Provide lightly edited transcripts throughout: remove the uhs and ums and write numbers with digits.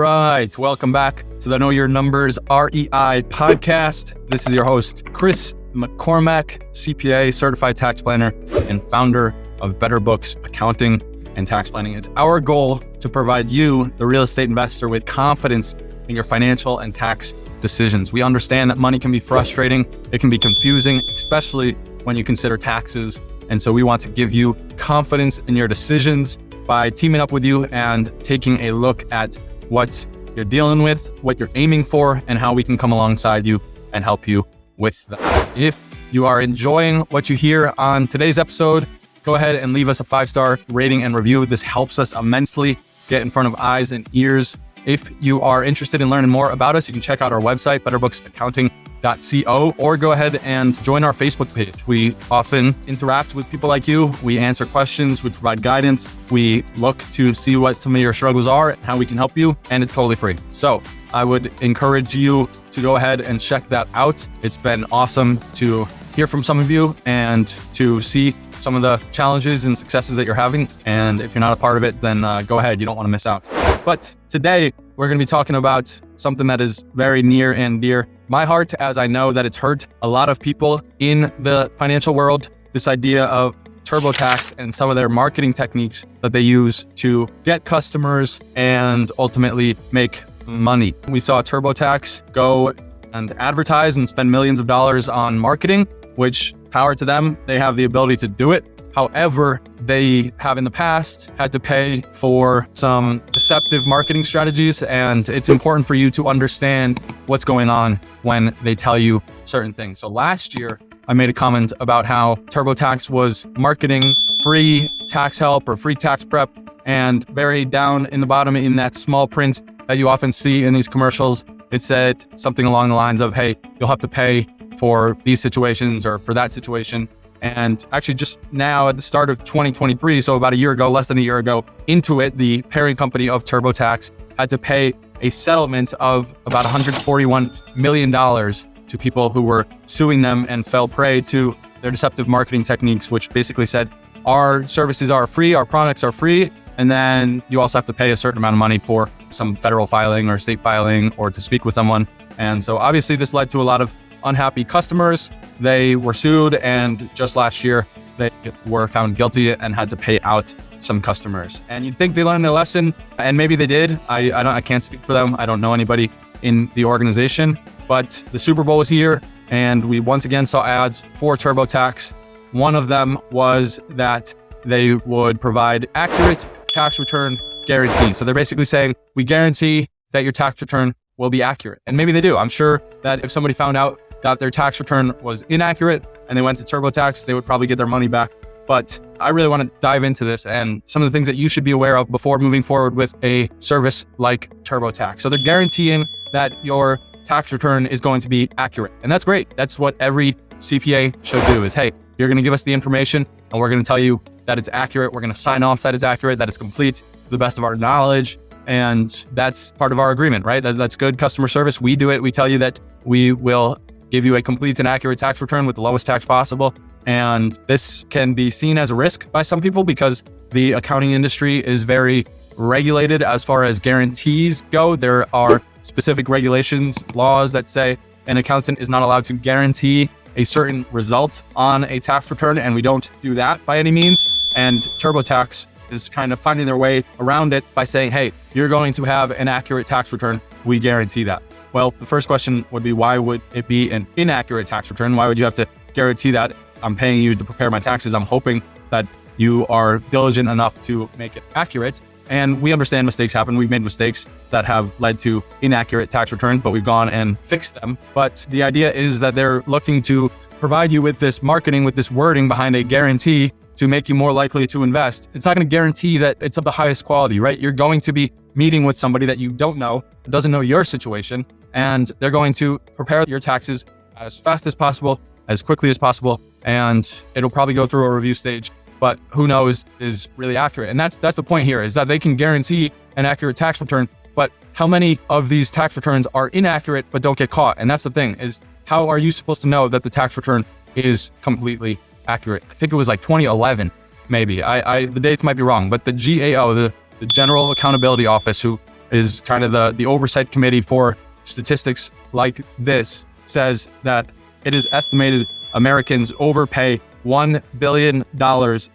right, welcome back to the Know Your Numbers REI podcast. This is your host, Chris McCormack, CPA, certified tax planner, and founder of Better Books Accounting and Tax Planning. It's our goal to provide you, the real estate investor, with confidence in your financial and tax decisions. We understand that money can be frustrating, it can be confusing, especially when you consider taxes. And so we want to give you confidence in your decisions by teaming up with you and taking a look at what you're dealing with, what you're aiming for, and how we can come alongside you and help you with that. If you are enjoying what you hear on today's episode, go ahead and leave us a 5-star rating and review. This helps us immensely get in front of eyes and ears. If you are interested in learning more about us, you can check out our website, betterbooksaccounting.co, or go ahead and join our Facebook page. We often interact with people like you. We answer questions, we provide guidance. We look to see what some of your struggles are, how we can help you, and it's totally free. So I would encourage you to go ahead and check that out. It's been awesome to hear from some of you and to see some of the challenges and successes that you're having. And if you're not a part of it, then go ahead. You don't want to miss out. But today we're going to be talking about something that is very near and dear my heart, as I know that it's hurt a lot of people in the financial world. This idea of TurboTax and some of their marketing techniques that they use to get customers and ultimately make money. We saw TurboTax go and advertise and spend millions of dollars on marketing, which power to them. They have the ability to do it. However, they have in the past had to pay for some deceptive marketing strategies, and it's important for you to understand what's going on when they tell you certain things. So last year, I made a comment about how TurboTax was marketing free tax help or free tax prep, and buried down in the bottom in that small print that you often see in these commercials, it said something along the lines of, hey, you'll have to pay for these situations or for that situation. And actually just now at the start of 2023, so about a year ago, less than a year ago, Intuit, the parent company of TurboTax, had to pay a settlement of about $141 million to people who were suing them and fell prey to their deceptive marketing techniques, which basically said, our services are free, our products are free, and then you also have to pay a certain amount of money for some federal filing or state filing or to speak with someone. And so obviously this led to a lot of unhappy customers. They were sued, and just last year they were found guilty and had to pay out some customers. And you'd think they learned their lesson, and maybe they did. I can't speak for them. I don't know anybody in the organization, but the Super Bowl was here, and we once again saw ads for TurboTax. One of them was that they would provide accurate tax return guarantee. So they're basically saying, we guarantee that your tax return will be accurate. And maybe they do. I'm sure that if somebody found out that their tax return was inaccurate and they went to TurboTax, they would probably get their money back. But I really want to dive into this and some of the things that you should be aware of before moving forward with a service like TurboTax. So they're guaranteeing that your tax return is going to be accurate. And that's great. That's what every CPA should do is, hey, you're going to give us the information and we're going to tell you that it's accurate. We're going to sign off that it's accurate, that it's complete to the best of our knowledge. And that's part of our agreement, right? That's good customer service. We do it. We tell you that we will give you a complete and accurate tax return with the lowest tax possible. And this can be seen as a risk by some people because the accounting industry is very regulated as far as guarantees go. There are specific regulations, laws that say an accountant is not allowed to guarantee a certain result on a tax return, and we don't do that by any means. And TurboTax is kind of finding their way around it by saying, hey, you're going to have an accurate tax return. We guarantee that. Well, the first question would be, why would it be an inaccurate tax return? Why would you have to guarantee that? I'm paying you to prepare my taxes. I'm hoping that you are diligent enough to make it accurate. And we understand mistakes happen. We've made mistakes that have led to inaccurate tax returns, but we've gone and fixed them. But the idea is that they're looking to provide you with this marketing, with this wording behind a guarantee to make you more likely to invest. It's not going to guarantee that it's of the highest quality, right? You're going to be meeting with somebody that you don't know, doesn't know your situation, and they're going to prepare your taxes as fast as possible, as quickly as possible, and it'll probably go through a review stage, but who knows is really accurate. And that's the point here, is that they can guarantee an accurate tax return, but how many of these tax returns are inaccurate but don't get caught? And that's the thing, is how are you supposed to know that the tax return is completely accurate? I think it was like 2011, maybe. The dates might be wrong, but the GAO, the General Accountability Office, who is kind of the oversight committee for statistics like this, says that it is estimated Americans overpay $1 billion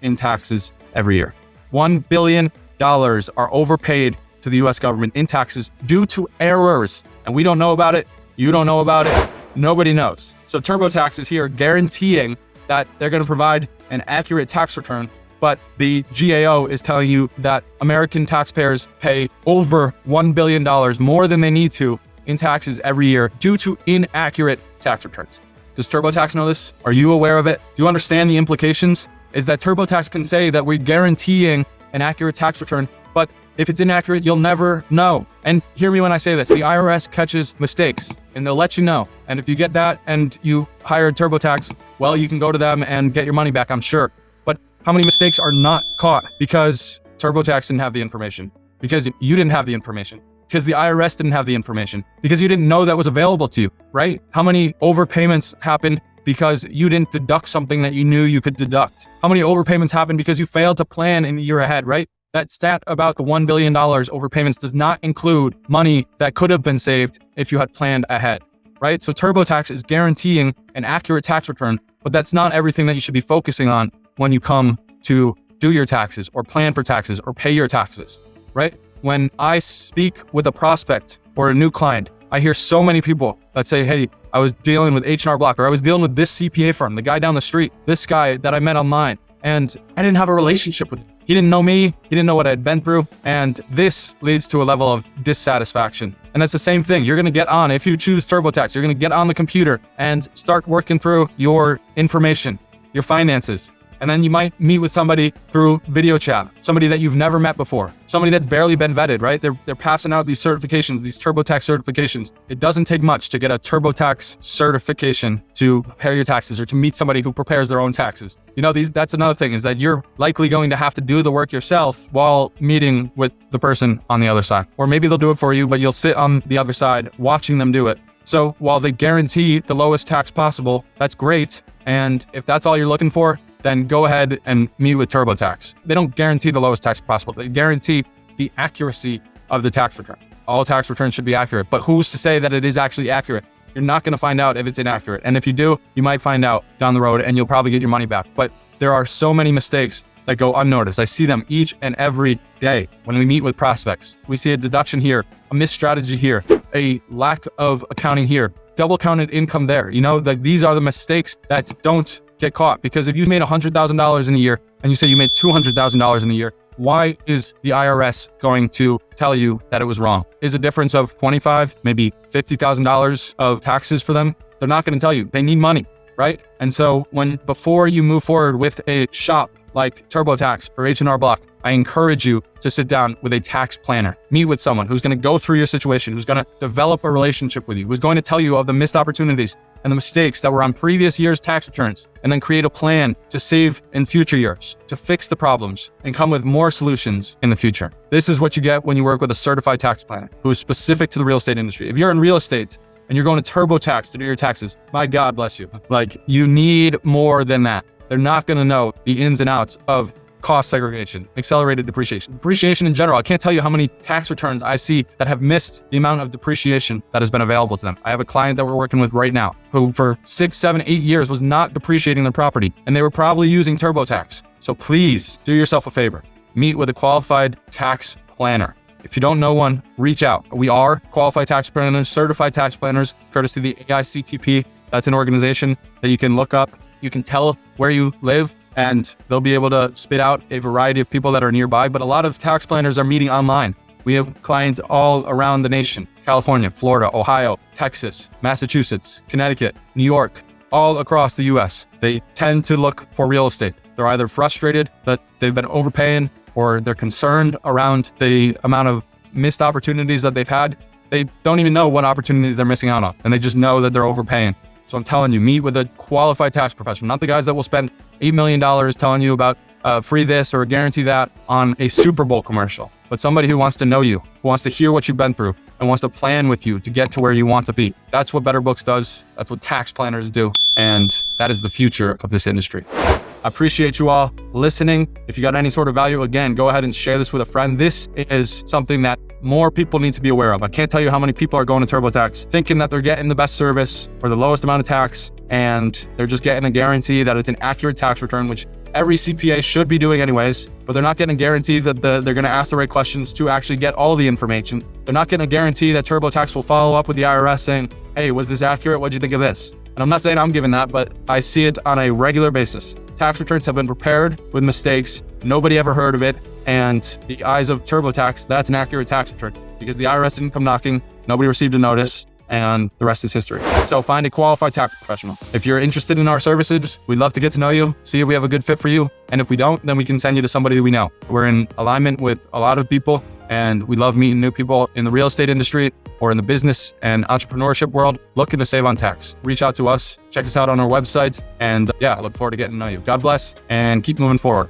in taxes every year. $1 billion are overpaid to the US government in taxes due to errors. And we don't know about it. You don't know about it. Nobody knows. So TurboTax is here guaranteeing that they're going to provide an accurate tax return. But the GAO is telling you that American taxpayers pay over $1 billion more than they need to in taxes every year due to inaccurate tax returns. Does TurboTax know this? Are you aware of it? Do you understand the implications? Is that TurboTax can say that we're guaranteeing an accurate tax return, but if it's inaccurate, you'll never know. And hear me when I say this, the IRS catches mistakes and they'll let you know. And if you get that and you hire TurboTax, well, you can go to them and get your money back, I'm sure. But how many mistakes are not caught because TurboTax didn't have the information, because you didn't have the information, because the IRS didn't have the information, because you didn't know that was available to you, right? How many overpayments happened because you didn't deduct something that you knew you could deduct? How many overpayments happened because you failed to plan in the year ahead, right? That stat about the $1 billion overpayments does not include money that could have been saved if you had planned ahead, right? So TurboTax is guaranteeing an accurate tax return, but that's not everything that you should be focusing on when you come to do your taxes or plan for taxes or pay your taxes, right? When I speak with a prospect or a new client, I hear so many people that say, hey, I was dealing with H&R Block, or I was dealing with this CPA firm, the guy down the street, this guy that I met online, and I didn't have a relationship with him. He didn't know me, he didn't know what I'd been through, and this leads to a level of dissatisfaction. And that's the same thing. You're gonna get on, if you choose TurboTax, you're gonna get on the computer and start working through your information, your finances. And then you might meet with somebody through video chat, somebody that you've never met before, somebody that's barely been vetted, right? They're passing out these certifications, these TurboTax certifications. It doesn't take much to get a TurboTax certification to prepare your taxes or to meet somebody who prepares their own taxes. You know, that's another thing, is that you're likely going to have to do the work yourself while meeting with the person on the other side. Or maybe they'll do it for you, but you'll sit on the other side watching them do it. So while they guarantee the lowest tax possible, that's great. And if that's all you're looking for, then go ahead and meet with TurboTax. They don't guarantee the lowest tax possible. They guarantee the accuracy of the tax return. All tax returns should be accurate, but who's to say that it is actually accurate? You're not going to find out if it's inaccurate. And if you do, you might find out down the road and you'll probably get your money back. But there are so many mistakes that go unnoticed. I see them each and every day when we meet with prospects. We see a deduction here, a missed strategy here, a lack of accounting here, double counted income there. You know, like these are the mistakes that don't get caught. Because if you made $100,000 in a year and you say you made $200,000 in a year, why is the IRS going to tell you that it was wrong? Is a difference of $25,000, maybe $50,000 of taxes for them? They're not going to tell you. They need money, right? And so before you move forward with a shop like TurboTax or H&R Block, I encourage you to sit down with a tax planner. Meet with someone who's going to go through your situation, who's going to develop a relationship with you, who's going to tell you of the missed opportunities and the mistakes that were on previous year's tax returns, and then create a plan to save in future years, to fix the problems, and come with more solutions in the future. This is what you get when you work with a certified tax planner who is specific to the real estate industry. If you're in real estate and you're going to TurboTax to do your taxes, my God bless you. Like, you need more than that. They're not going to know the ins and outs of cost segregation, accelerated depreciation in general. I can't tell you how many tax returns I see that have missed the amount of depreciation that has been available to them. I have a client that we're working with right now who for 6, 7, 8 years was not depreciating their property, and they were probably using TurboTax. So please do yourself a favor. Meet with a qualified tax planner. If you don't know one, reach out. We are qualified tax planners, certified tax planners, courtesy of the AICTP. That's an organization that you can look up. You can tell where you live, and they'll be able to spit out a variety of people that are nearby. But a lot of tax planners are meeting online. We have clients all around the nation: California, Florida, Ohio, Texas, Massachusetts, Connecticut, New York, all across the US. They tend to look for real estate. They're either frustrated that they've been overpaying, or they're concerned around the amount of missed opportunities that they've had. They don't even know what opportunities they're missing out on, and they just know that they're overpaying. So I'm telling you, meet with a qualified tax professional, not the guys that will spend $8 million telling you about free this or guarantee that on a Super Bowl commercial, but somebody who wants to know you, who wants to hear what you've been through, and wants to plan with you to get to where you want to be. That's what Better Books does. That's what tax planners do. And that is the future of this industry. I appreciate you all listening. If you got any sort of value, again, go ahead and share this with a friend. This is something that more people need to be aware of. I can't tell you how many people are going to TurboTax thinking that they're getting the best service for the lowest amount of tax, and they're just getting a guarantee that it's an accurate tax return, which every CPA should be doing anyways, but they're not getting a guarantee that they're going to ask the right questions to actually get all the information. They're not getting a guarantee that TurboTax will follow up with the IRS saying, hey, was this accurate? What'd you think of this? And I'm not saying I'm giving that, but I see it on a regular basis. Tax returns have been prepared with mistakes. Nobody ever heard of it. And the eyes of TurboTax, that's an accurate tax return because the IRS didn't come knocking. Nobody received a notice, and the rest is history. So find a qualified tax professional. If you're interested in our services, we'd love to get to know you, see if we have a good fit for you. And if we don't, then we can send you to somebody that we know. We're in alignment with a lot of people, and we love meeting new people in the real estate industry or in the business and entrepreneurship world looking to save on tax. Reach out to us, check us out on our website, and I look forward to getting to know you. God bless, and keep moving forward.